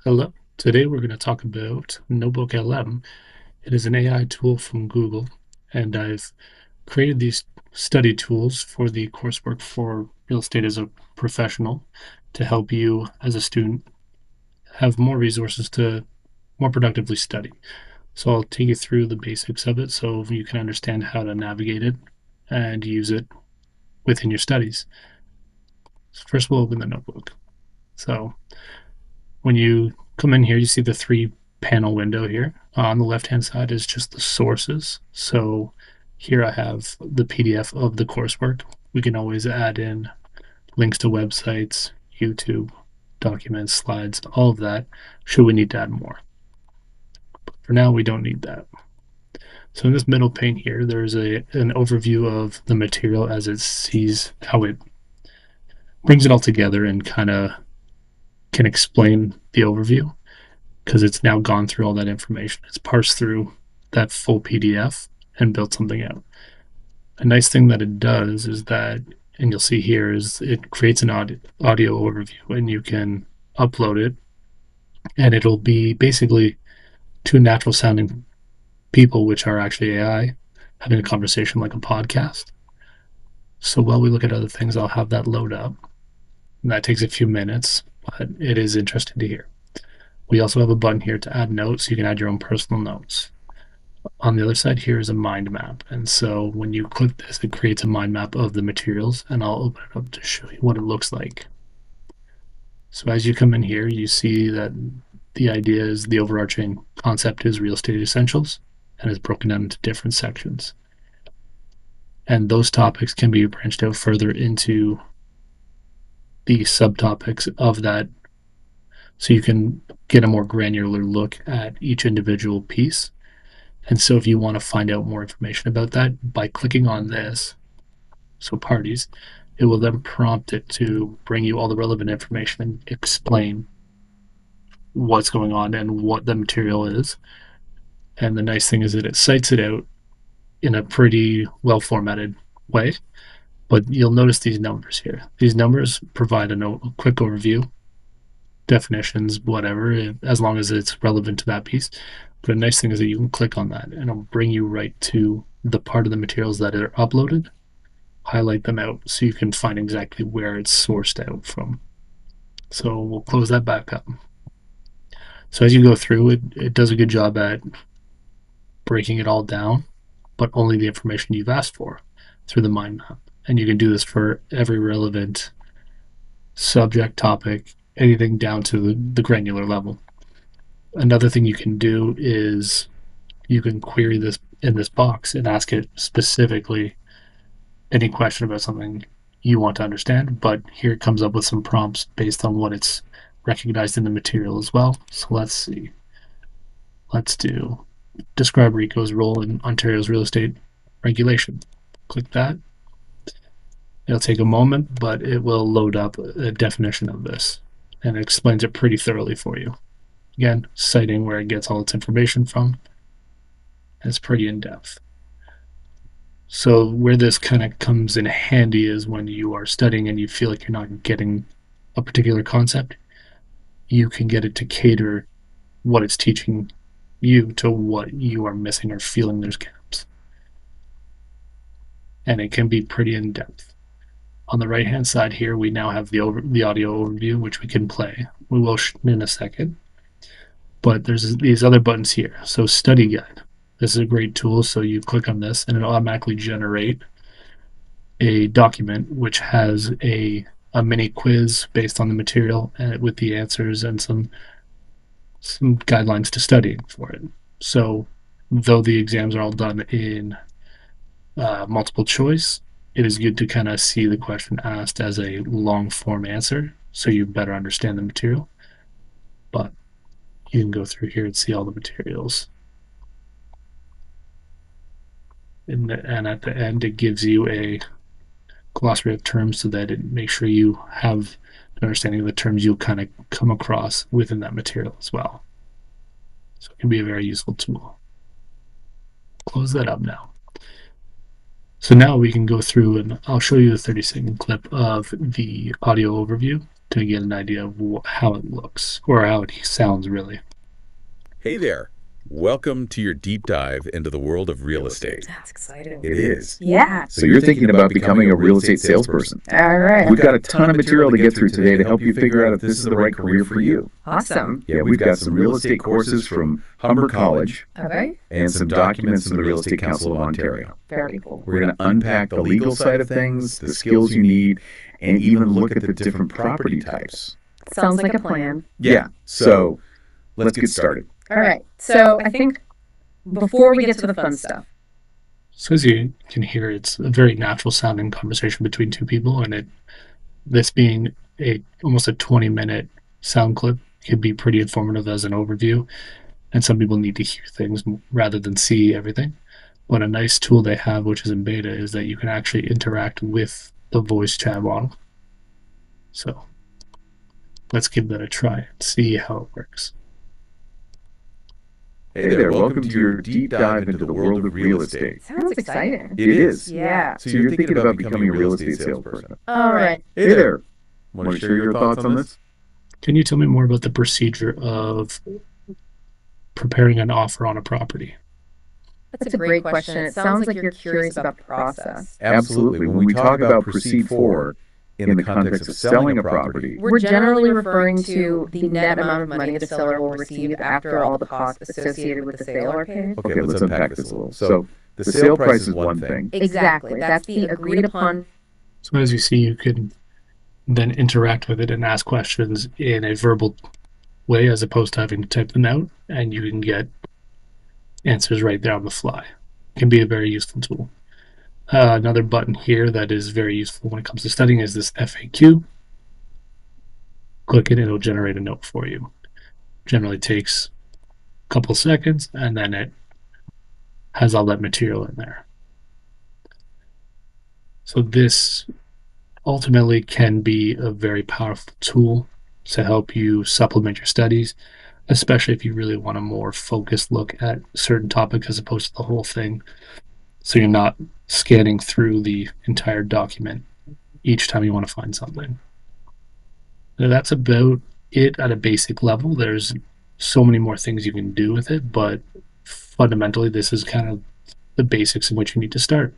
Hello. Today we're going to talk about NotebookLM. It is an AI tool from Google, and I've created these study tools for the coursework for real estate as a professional to help you as a student have more resources to more productively study. So I'll take you through the basics of it so you can understand how to navigate it and use it within your studies. So first, we'll open the notebook. So when you come in here, you see the three panel window here. On the left hand side is just the sources. So here I have the PDF of the coursework. We can always add in links to websites, YouTube, documents, slides, all of that, should we need to add more. But for now, we don't need that. So in this middle pane here, there's an overview of the material as it sees how it brings it all together and kind of can explain the overview, because it's now gone through all that information. It's parsed through that full PDF and built something out. A nice thing that it does is that, and you'll see here, is it creates an audio overview, and you can upload it, and it'll be basically two natural sounding people, which are actually AI, having a conversation like a podcast. So while we look at other things, I'll have that load up. And that takes a few minutes, but it is interesting to hear. We also have a button here to add notes. You can add your own personal notes. On the other side here is a mind map. And so when you click this, it creates a mind map of the materials, and I'll open it up to show you what it looks like. So as you come in here, you see that the idea is the overarching concept is real estate essentials, and is broken down into different sections. And those topics can be branched out further into the subtopics of that, so you can get a more granular look at each individual piece. And so if you want to find out more information about that, by clicking on this, so parties, it will then prompt it to bring you all the relevant information and explain what's going on and what the material is. And the nice thing is that it cites it out in a pretty well formatted way. But you'll notice these numbers here. These numbers provide a quick overview, definitions, whatever, as long as it's relevant to that piece. But a nice thing is that you can click on that and it'll bring you right to the part of the materials that are uploaded, highlight them out so you can find exactly where it's sourced out from. So we'll close that back up. So as you go through it, it does a good job at breaking it all down, but only the information you've asked for through the mind map. And you can do this for every relevant subject, topic, anything down to the granular level. Another thing you can do is you can query this in this box and ask it specifically any question about something you want to understand, but here it comes up with some prompts based on what it's recognized in the material as well. So let's see. Let's do describe RICO's role in Ontario's real estate regulation. Click that. It'll take a moment, but it will load up a definition of this, and it explains it pretty thoroughly for you. Again, citing where it gets all its information from. It's pretty in depth. So where this kind of comes in handy is when you are studying and you feel like you're not getting a particular concept, you can get it to cater what it's teaching you to what you are missing or feeling there's gaps. And it can be pretty in depth. On the right hand side here, we now have the audio overview, which we can play. We will in a second. But there's these other buttons here. So study guide. This is a great tool. So you click on this and it'll automatically generate a document which has a mini quiz based on the material with the answers and some guidelines to studying for it. So though the exams are all done in multiple choice, it is good to kind of see the question asked as a long form answer so you better understand the material. But you can go through here and see all the materials. And at the end, it gives you a glossary of terms so that it makes sure you have an understanding of the terms you'll kind of come across within that material as well. So it can be a very useful tool. Close that up now. So now we can go through and I'll show you a 30-second clip of the audio overview to get an idea of how it looks or how it sounds, really. Hey there. Welcome to your deep dive into the world of real estate. That's exciting. It is. Yeah. So you're thinking about becoming a real estate salesperson. All right. We've got a ton of material to get through today to help you figure out if this is the right career for you. Awesome. Yeah, we've got some real estate courses from Humber College Okay. and some documents from the Real Estate Council of Ontario. Very cool. We're going to unpack the legal side of things, the skills you need, and even look at the different property types. Sounds like a plan. Yeah, so let's get started. All right. So I think before we get to the fun stuff, So as you can hear, it's a very natural sounding conversation between two people, and this being almost a 20-minute sound clip can be pretty informative as an overview. And some people need to hear things rather than see everything. But a nice tool they have, which is in beta, is that you can actually interact with the voice chat model. So let's give that a try and see how it works. Hey there, welcome to your deep dive into the world of real estate. sounds exciting. It is. Yeah. So you're thinking about becoming a real estate salesperson. All right. Hey there. Want to share your thoughts on this? Can you tell me more about the procedure of preparing an offer on a property? That's a great question. It sounds like you're curious about the process. Absolutely. When we talk about proceed forward in the context of selling a property, We're generally referring to the net amount of money the seller will receive after all the costs associated with the sale are paid. okay, let's unpack this a little. So the sale price is one thing. Exactly. That's the agreed upon. So as you see, you can then interact with it and ask questions in a verbal way as opposed to having to type them out, and you can get answers right there on the fly. It can be a very useful tool. Another button here that is very useful when it comes to studying is this FAQ. Click it, it'll generate a note for you. Generally takes a couple seconds, and then it has all that material in there. So this ultimately can be a very powerful tool to help you supplement your studies, especially if you really want a more focused look at certain topics as opposed to the whole thing. So you're not scanning through the entire document each time you want to find something. Now, that's about it at a basic level. There's so many more things you can do with it, but fundamentally, this is kind of the basics in which you need to start.